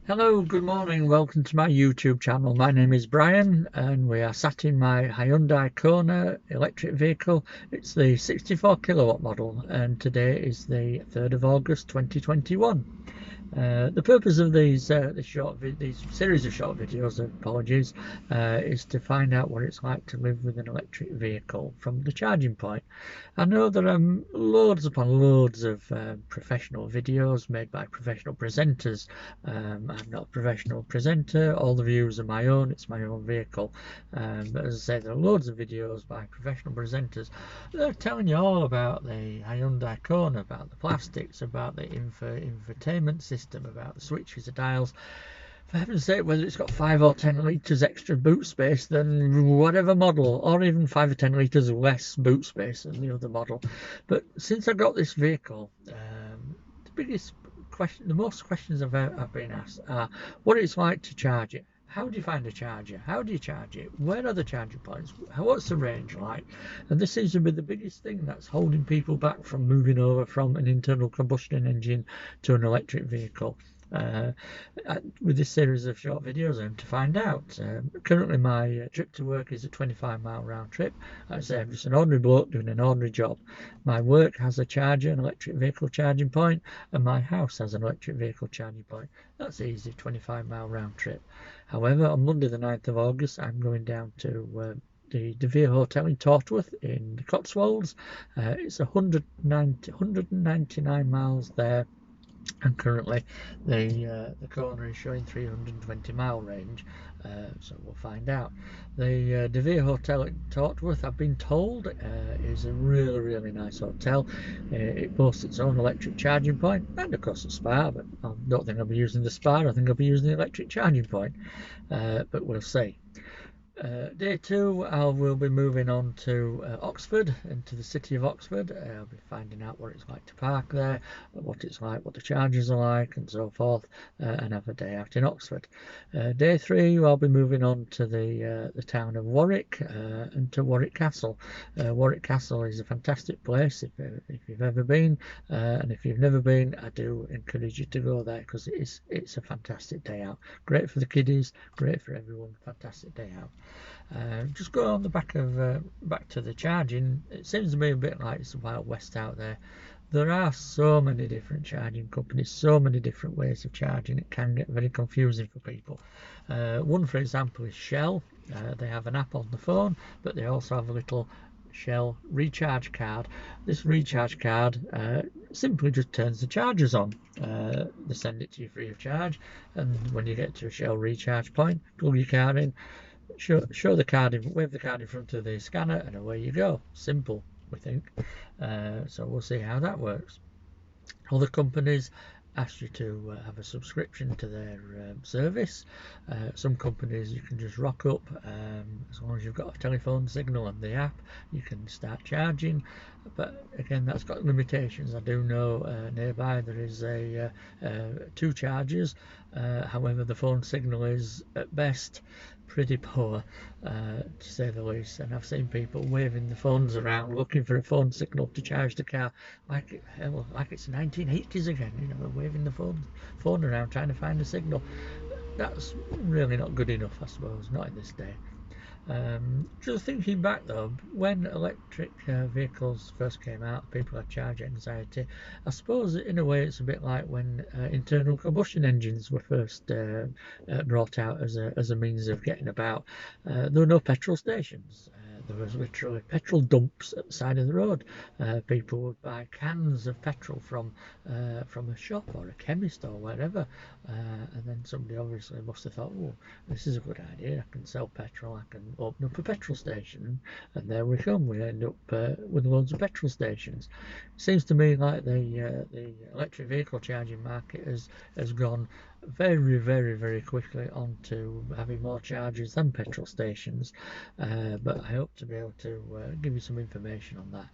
Hello, good morning, welcome to my YouTube channel. My name is Brian and we are sat in my Hyundai Kona electric vehicle. It's the 64 kilowatt model and today is the 3rd of August 2021. The purpose of these these series of short videos, apologies, is to find out what it's like to live with an electric vehicle from the charging point. I know there are loads upon loads of professional videos made by professional presenters. I'm not a professional presenter. All the views are my own. It's my own vehicle. But as I say, there are loads of videos by professional presenters. They're telling you all about the Hyundai Kona, about the plastics, about the infotainment system, about the switches, the dials. For heaven's sake, whether it's got 5 or 10 litres extra boot space than whatever model, or even 5 or 10 litres less boot space than the other model. But since I got this vehicle, the biggest question, the most questions I've been asked are what it's like to charge it. How do you find a charger? How do you charge it? Where are the charging points? What's the range like? And this seems to be the biggest thing that's holding people back from moving over from an internal combustion engine to an electric vehicle. Uh, with this series of short videos, I'm to find out. Currently, my trip to work is a 25-mile round trip. I say I'm just an ordinary bloke doing an ordinary job. My work has a charger, an electric vehicle charging point, and my house has an electric vehicle charging point. That's easy, 25-mile round trip. However, on Monday, the 9th of August, I'm going down to the De Vere Hotel in Tortworth in the Cotswolds. It's 199 miles there, and currently the Kona is showing 320-mile range, so we'll find out. The De Vere Hotel at Tortworth, I've been told, is a really nice hotel. It boasts its own electric charging point and of course a spa, but I don't think I'll be using the spa. I think I'll be using the electric charging point, but we'll see. Day two, I will be moving on to Oxford, into the city of Oxford. I'll be finding out what it's like to park there, what it's like, what the charges are like, and so forth, and have a day out in Oxford. Day three, I'll be moving on to the town of Warwick and to Warwick Castle. Warwick Castle is a fantastic place if you've ever been, and if you've never been, I do encourage you to go there because it's a fantastic day out. Great for the kiddies, great for everyone. Fantastic day out. Just go on the back to the charging. It seems to me a bit like it's the Wild West out there. There are so many different charging companies, so many different ways of charging. It can get very confusing for people. One, for example, is Shell. They have an app on the phone, but they also have a little Shell recharge card. This recharge card simply just turns the chargers on. They send it to you free of charge, and when you get to a Shell recharge point, plug your card in, show the card in, wave the card in front of the scanner, and away you go. Simple, we think. So we'll see how that works. Other companies ask you to have a subscription to their service. Some companies you can just rock up, as long as you've got a telephone signal and the app, you can start charging. But again, that's got limitations. I do know nearby there is two chargers. However, the phone signal is at best pretty poor, to say the least. And I've seen people waving the phones around looking for a phone signal to charge the car, like it's the 1980s again. You know, waving the phone around trying to find a signal. That's really not good enough, I suppose, not in this day. Just thinking back though, when electric vehicles first came out, people had charge anxiety. I suppose in a way it's a bit like when internal combustion engines were first brought out as a means of getting about. There were no petrol stations. There was literally petrol dumps at the side of the road. People would buy cans of petrol from a shop or a chemist or wherever, and then somebody obviously must have thought, "Oh, this is a good idea. I can sell petrol. I can open up a petrol station," and there we come. We end up with loads of petrol stations. It seems to me like the electric vehicle charging market has gone very quickly onto having more chargers than petrol stations, but I hope to be able to give you some information on that.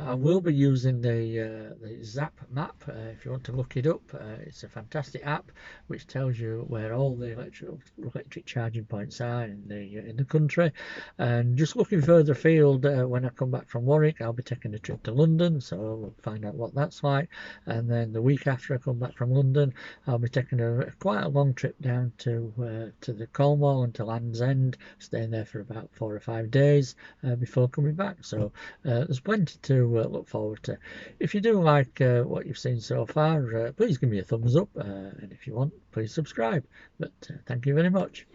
I will be using the Zap map. If you want to look it up, it's a fantastic app which tells you where all the electric charging points are in the country. And just looking further afield, when I come back from Warwick, I'll be taking a trip to London, so we'll find out what that's like. And then the week after I come back from London, I'll be taking quite a long trip down to the Cornwall and to Land's End, staying there for about 4 or 5 days before coming back. So there's plenty to look forward to. If you do like what you've seen so far, please give me a thumbs up, and if you want, please subscribe. But thank you very much.